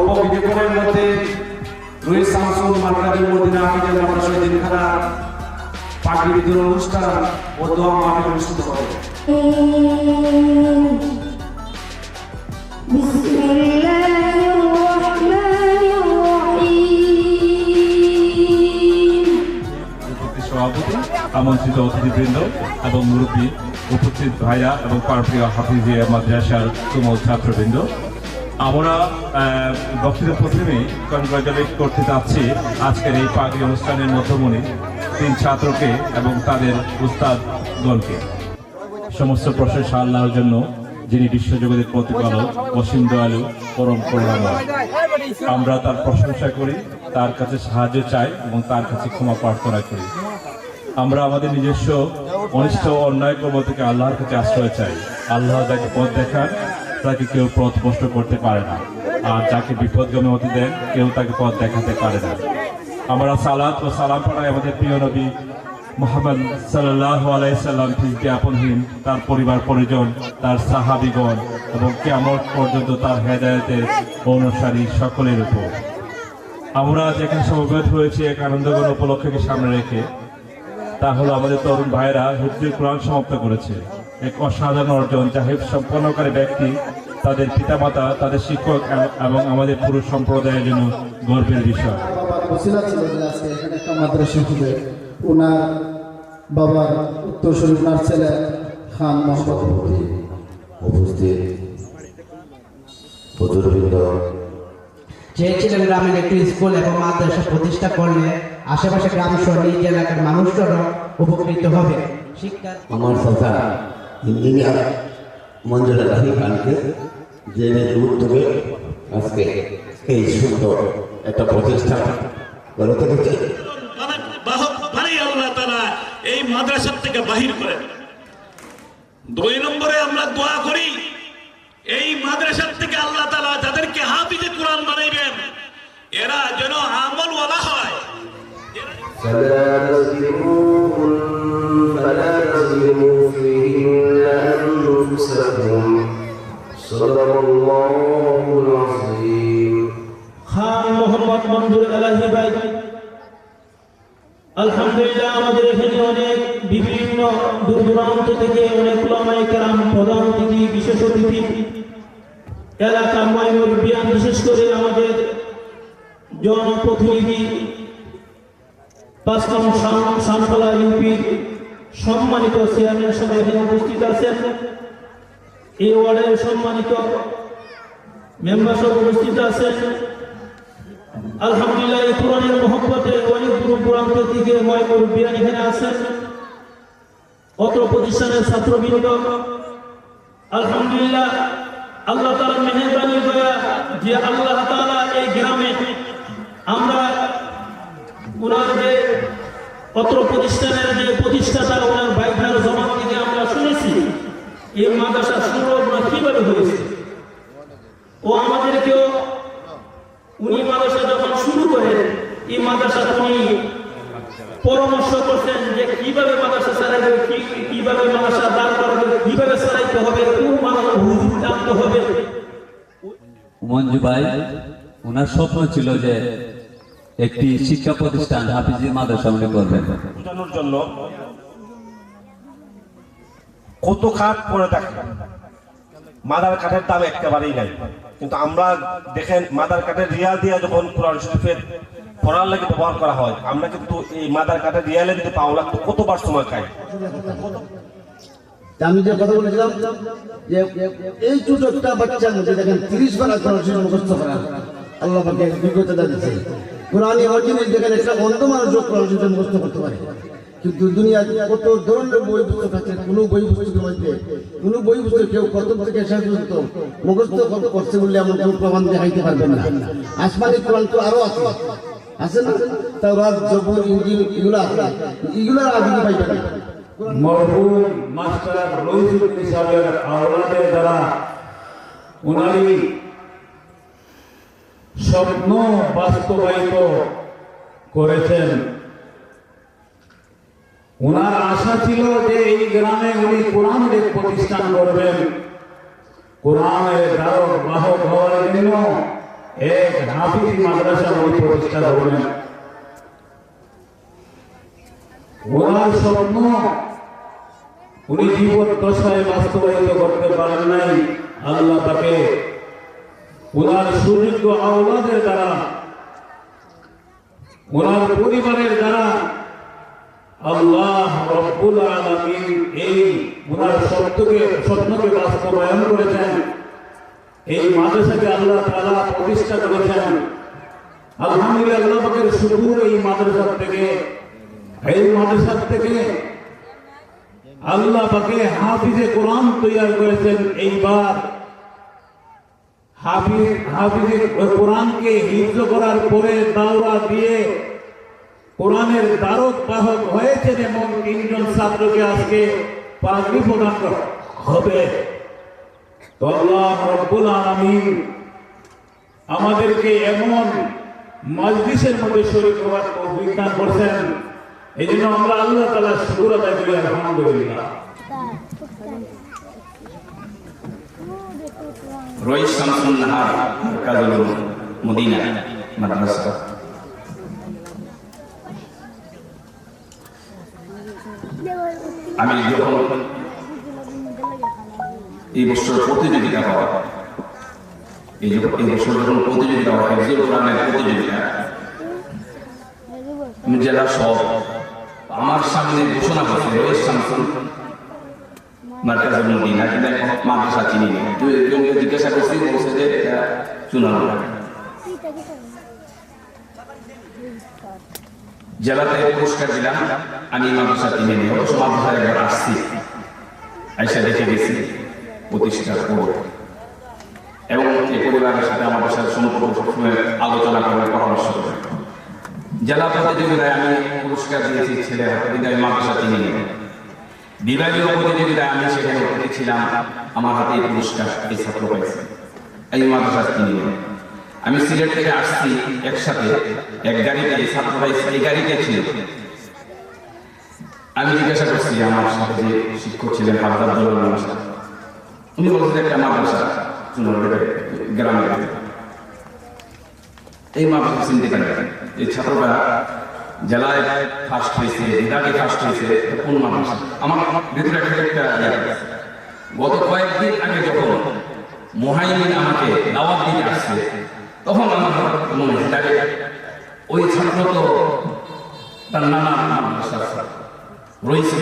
পূর্ব বিজ্ঞাপনের মধ্যে রুই শামসুল মার্কাজুল মদিনা হাফিজুল মাদ্রাসা দিনখানা পাগড়ি বিতরণ অনুষ্ঠান ও দোয়া মাহফিল অনুষ্ঠিত হবে। সভাপতি, আমন্ত্রিত অতিথিবৃন্দ এবং মুরব্বী, উপস্থিত ভাইরা এবং পারপ্রিয় হাফিজিয়া মাদ্রাসার তুমুল ছাত্রবৃন্দ, আমরা বক্তৃতা প্রথমেই কনগ্রাচুলেট করতে চাচ্ছি আজকের এই পাগড়ি অনুষ্ঠানের মধ্যমণি 3 ছাত্রকে এবং তাদের উস্তাদগণকে। সমস্ত প্রশংসা আল্লাহর জন্য, যিনি বিশ্বজগতের প্রতিপালক, অসীম দয়ালু, পরম করুণাময়। আমরা তার প্রশংসা করি, তার কাছে সাহায্য চাই এবং তার কাছে ক্ষমা প্রার্থনা করি। আমরা আমাদের নিজস্ব অনিষ্ট অন্যায় কর্ম থেকে আল্লাহর কাছে আশ্রয় চাই। আল্লাহ যাকে পথ দেখান তাকে কেউ পথ স্পষ্ট করতে পারে না, আর যাকে বিপদগামী হতে দেন কেউ তাকে পথ দেখাতে পারে না। আমরা সালাত ও সালাম পড়াই আমাদের প্রিয় নবী মুহাম্মদ সাল্লাল্লাহু আলাইহি সাল্লাম থেকে আপনহীন, তার পরিবার পরিজন, তার সাহাবীগণ এবং কিয়ামত পর্যন্ত তার হেদায়েতের অনুসারী সকলের উপর। আমরা যেখানে সমবেত হয়েছি এক আনন্দঘন উপলক্ষকে সামনে রেখে, তা হলো আমাদের তরুণ ভাইয়েরা হিফজুল কোরআন সমাপ্ত করেছে। এক অসাধারণ অর্জন, যা হিফজ সম্পন্নকারী ব্যক্তি, তাদের পিতামাতা, তাদের শিক্ষক এবং আমাদের পুরুষ সম্প্রদায়ের জন্য গর্বের বিষয়। ওনার বাবার উত্তরসূরি, ওনার ছেলে খান মোহাম্মদ উপস্থিত বুজুর্গবৃন্দ, চেয়েছিলেন গ্রামের একটি স্কুল এবং মাদ্রাসা প্রতিষ্ঠা করলে আশেপাশে গ্রাম সহ নিজ এলাকার মানুষজনও উপকৃত হবে। শিক্ষার আমার কথা ইঞ্জিনিয়ার মঞ্জুর রাহি খানকে, যে উদ্যোগে আজকে এই সুন্দর একটা প্রতিষ্ঠান গড়ে তুলেছে। আল্লাহ তাআলা এই মাদ্রাসার থেকে বাহির করেন। 2 নম্বরে আমরা দোয়া করি এই মাদ্রাসার থেকে আল্লাহ তাআলা যাদেরকে হাফিজে কোরআন বানাইবেন এরা যেন আমলওয়ালা হয়। খান মোহাম্মদ মঞ্জুর আলাহি ভাই, আলহামদুলিল্লাহ আমাদের এখানে অনেক বিভিন্ন দূর দূরান্ত থেকে অনেক উলামায়ে কেরাম, প্রধান অতিথি, বিশেষ অতিথি, এলাকার মুরব্বিয়ান, বিশেষ করে আমাদের জনপ্রতিনিধি 5 নং শামতলা ইউপির সম্মানিত চেয়ারম্যান সবাই এখানে উপস্থিত আছেন। এই ওয়ার্ডের সম্মানিত মেম্বার সব উপস্থিত আছেন। আলহামদুলিল্লাহ এই কোরআনের মহব্বতে অনেক দূর দূরান্ত থেকে মুরব্বিয়ান এখানে আছেন। অত্র প্রতিষ্ঠানের ছাত্রবৃন্দ, আলহামদুলিল্লাহ আল্লাহ তাআলার মেহেরবানি দয়া যে আল্লাহ তাআলা এই গ্রামে আমরা ওনার যে অত্র প্রতিষ্ঠানের যে প্রতিষ্ঠাতা ওনার বাইকনার জমা থেকে আমরা শুনেছি এই মাদ্রাসা শুরু কিভাবে হয়েছে। ও আমাদেরকেও উনি মাদ্রাসা যখন শুরু করেন এই মাদ্রাসা উনি পরামর্শ করছেন যে কিভাবে মাদ্রাসা চালাইবে, কিভাবে মাদ্রাসা দান করবে, কিভাবে চালাইতে হবে, কোন মাদ্রাসা হুজুর জানতে হবে। মঞ্জু ভাই ওনার স্বপ্ন ছিল যে একটি শিক্ষা প্রতিষ্ঠান হাফিজি মাদ্রাসা উনি করবেন। বোঝানোর জন্য কত খাত পড়ে থাকে, মাদার কাঠের দাম একেবারেই নাই, কিন্তু আমরা দেখেন মাদার কাঠের রিয়াল দিয়ে যখন কোরআন শরীফের পড়ার লাগে ব্যবহার করা হয়, আমরা কিন্তু এই মাদার কাঠের রিয়ালে দিতে পাওয়া লাগতো কতবার সময় খাই। আমি যে কথা বলেছিলাম যে এই ছোট একটা বাচ্চার মধ্যে দেখেন 30 বার কোরআন শরীফ মুখস্থ করা আল্লাহ পাকে বিজ্ঞতা দিয়েছে। কোরআন এমন জিনিস দেখেন একটা অন্ধ মানুষও কোরআন শরীফ মুখস্থ করতে পারে, কিন্তু দুনিয়ায় কত ধরনের বই পুস্তক আছে, কোনো বই পুস্তকের মধ্যে কোনো বই পুস্তক কেউ প্রথম থেকে শেষ পর্যন্ত মুখস্থ করছে বলে এমন কেউ প্রমাণ দেখাইতে পারবেন না। আসমানি কোরআন তো আরো আছে না, তাওরাত, জবুর, ইনজিল এগুলো আছে, এগুলোর আগে পাইবেন না। মরহুম মাস্টার রইসুল সাহেবের আওলাদের দ্বারা উনারই স্বপ্ন বাস্তবায়িত করেছেন। ওনার আশা ছিল যে এই গ্রামে উনি কোরআনের প্রতিষ্ঠান করবেন, কোরআনের ধারক বাহক হওয়ার জন্য এক হাফিজ মাদ্রাসা উনি প্রতিষ্ঠা করবেন। ওনার স্বপ্ন উনি জীবন দশায় বাস্তবায়িত করতে পারেন নাই। আল্লাহ তাকে ওনার সুযোগ্য আওলাদের দ্বারা, ওনার পরিবারের দ্বারা আল্লাহ রব্বুল আলামিন এই ওনার স্বপ্নকে বাস্তবায়ন করেছেন। এই মাদ্রাসাকে আল্লাহ তাআলা প্রতিষ্ঠা করেছেন। আলহামদুলিল্লাহ, আল্লাহ পাকের শুকর এই মাদ্রাসা থেকে আল্লাহ পাকে হাফিজে কোরআন তৈরি করেছেন। এইবার হাফিজে কোরআনকে হিফজ করার পরে দাওরা দিয়ে কোরআনের দ্বারক বাহক হয়েছেন এবং 3 জন ছাত্রকে আজকে পাগড়ি প্রদান করা হবে। তো আল্লাহ রব্বুল আলামিন আমাদেরকে এমন মজলিসের মধ্যে শরীক হওয়ার তৌফিক দান করেছেন। এই জন্য আমরা আল্লাহ তাআলার শুকর আদায় করি, আলহামদুলিল্লাহ। রইস শামসুন নাহার মারকাজুল মদিনা মাদ্রাসা। আমি যখন এই বছর প্রতিযোগিতা হয়, এই বছর যখন প্রতিযোগিতা হয় হিফজুল কোরআনের প্রতিযোগিতা, আমি জেলা সব আমার সামনে ঘোষণা করছে রইস শামসুন মারকাজুল মদিনা, কিন্তু মাদ্রাসা চিনি না। তুই একজনকে জিজ্ঞাসা করছি, বলছে যে চুনানো জেলাতে পুরস্কার দিলাম। আমি মাদ্রাসা চিনি নি, অবশ্য মাদ্রাসায় একবার আসছি, আইসা দেখে গেছি প্রতিষ্ঠার পর, এবং এই পরিবারের সাথে আমাদের সাথে সম্পর্ক সবসময় আলোচনা করে পরামর্শ করে। জেলা প্রতিযোগিতায় আমি পুরস্কার দিয়েছি ছেলেরা, কিন্তু আমি মাদ্রাসা চিনি নি। বিভাগীয় প্রতিযোগিতায় আমি সেখানে উপস্থিত ছিলাম, আমার হাতে পুরস্কার এই ছাত্র পাইছে, এই মাদ্রাসা চিনি নি। আমি সিলেট থেকে আসছি একসাথে এক গাড়িতে, এই ছাত্ররা এই গাড়িতে ছিল। আমি জিজ্ঞাসা করছি আমার সাথে যে শিক্ষক ছিলেন উনি বলছেন একটা মাদ্রাসা গ্রামে, এই মাদ্রাসা চিনতে পারেন। এই ছাত্ররা জেলায় ফার্স্ট হয়েছে, বিভাগে ফার্স্ট হয়েছে, কোন মাদ্রাসা? আমার ভিতরে একটা গত কয়েকদিন আগে যখন মোহাইমিন আমাকে দাওয়াত দিতে আসছে, তখন আমার মনে হয়েছে ওই ছাত্র তো তার নানা মাদ্রাসা রয়েছে।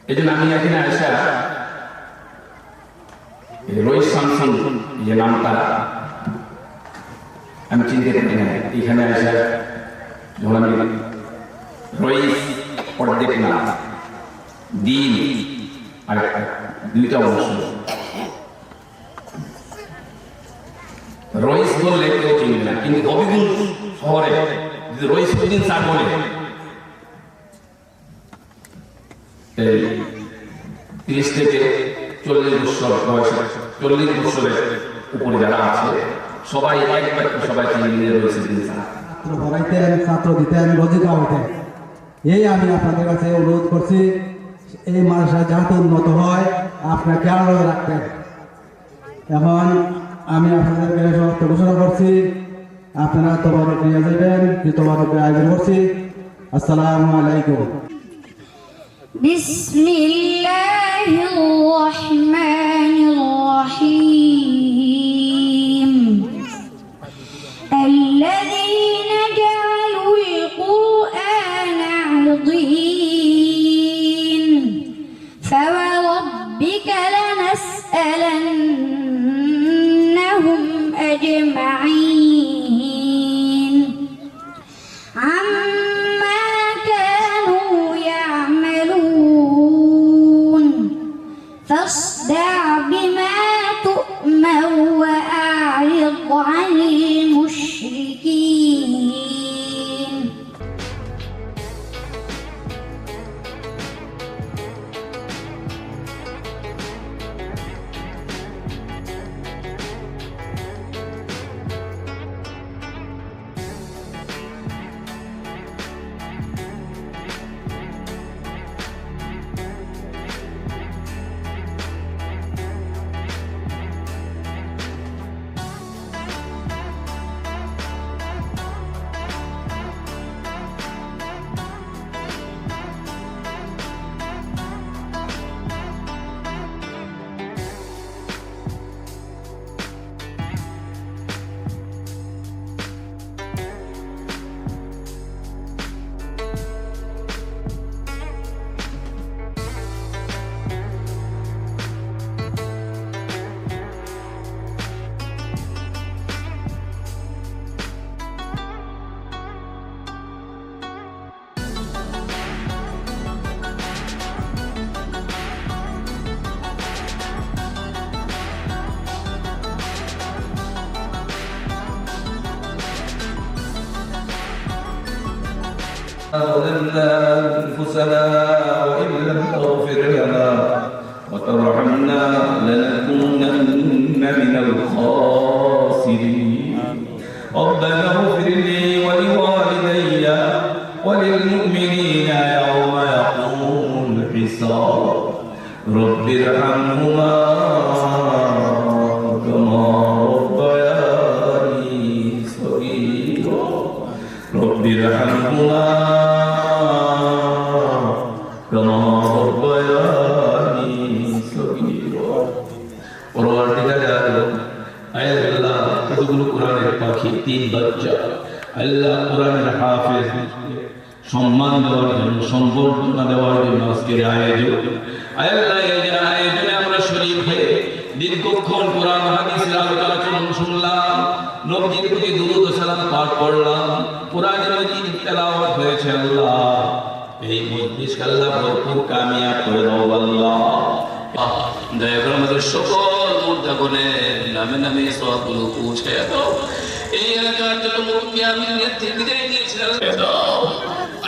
এই জন্য আমি এখানে আসা রইস শামসুন যে নামটা আমি চিনতে পারি না। এখানে আসা যখন আমি রইস অর্ধেক না দিন আর দুইটা অংশ, রইস বললে কেউ চিনবে না, কিন্তু হবিগঞ্জ শহরে যদি রইসউদ্দিন স্যার বলে 30 থেকে 40 বছর বয়স, 40 বছরের উপরে যারা আছে সবাই একবার সবাই চিনে রইসউদ্দিন স্যার। ছাত্র পড়াইতেন, ছাত্র দিতেন, রোজগার হইতেন। এই আমি আপনাদের কাছে অনুরোধ করছি, এই মাদ্রাসা যাতে উন্নত হয় আপনারা খেয়াল রাখতেন। এখন আমি আপনাদেরকে সমাপ্ত ঘোষণা করছি, আপনারা তবারক নিয়ে যাবেন, তবারকের আয়োজন করছি। আসসালামু আলাইকুম। বিসমিল্লাহির রহমানির রহিম। আল্লাযীনা জাআলুল কুরআনা আযীম। ফাওয়ারাব্বিকা লানাসআলান্নাহুম আজমাঈন আম্মা কানু ইয়া'মালুন। ফাসদা' বিমা ظلمنا أنفسنا وإن لم تغفر لنا وترحمنا لنكونن من الخاسرين ربنا اغفر لي ولوالدي وللمؤمنين يوم يقوم الحساب رب ارحمهما كما ربياني صغيرا رب ارحمهما كما ربياني صغيرا পরবর্তীকালে আয়াত আল্লাহ কতগুলো কোরআনের পাখি 3 বাচ্চা আল্লাহ কোরআনের হাফেজ সম্মান দেওয়ার জন্য সম্বর্ধনা দেওয়ার জন্য আজকের আয়োজন আল্লাহ এই যে আয়োজনে আমরা শরীর হয়ে দীর্ঘক্ষণ কোরআন হাদিসের আলোচনা শুনলাম নবীর প্রতি দুরূদ ও সালাম পাঠ করলাম কোরআন মাজিদ তেলাওয়াত হয়েছে আল্লাহ এই মজলিসকে আল্লাহ ভরপুর কামিয়াব করে দাও আল্লাহ দয়া করে আমাদের সকল মুর্দাগণের নামে নামে সবগুলো পৌঁছে দাও এই এলাকার যত মুরব্বী আমি বিদায় নিয়েছিলাম দাও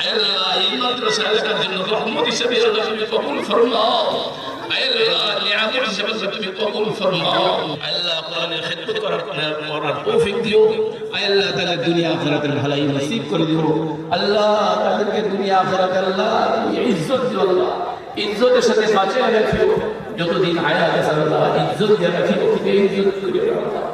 আল্লাহ এই মাদ্রাসা এলাকার জন্য রহমত হিসেবে আল্লাহ তুমি কবুল ফরমাও আল্লাহ নিয়ামত হিসেবে তুমি কবুল ফরমাও আল্লাহ কোরআনের খিদমত করার তৌফিক দিও আল্লাহ তাআলা দুনিয়া আখিরাতের ভালাই নসিব করে দিও আল্লাহ তাদেরকে দুনিয়া আখিরাতে আল্লাহ ইজ্জত দিও আল্লাহ ইজ্জতের সাথে বাঁচিয়ে রাখিও যতদিন হায়াত আছে আল্লাহ ইজ্জত দিয়ে রাখিও ইজ্জত করিও আল্লাহ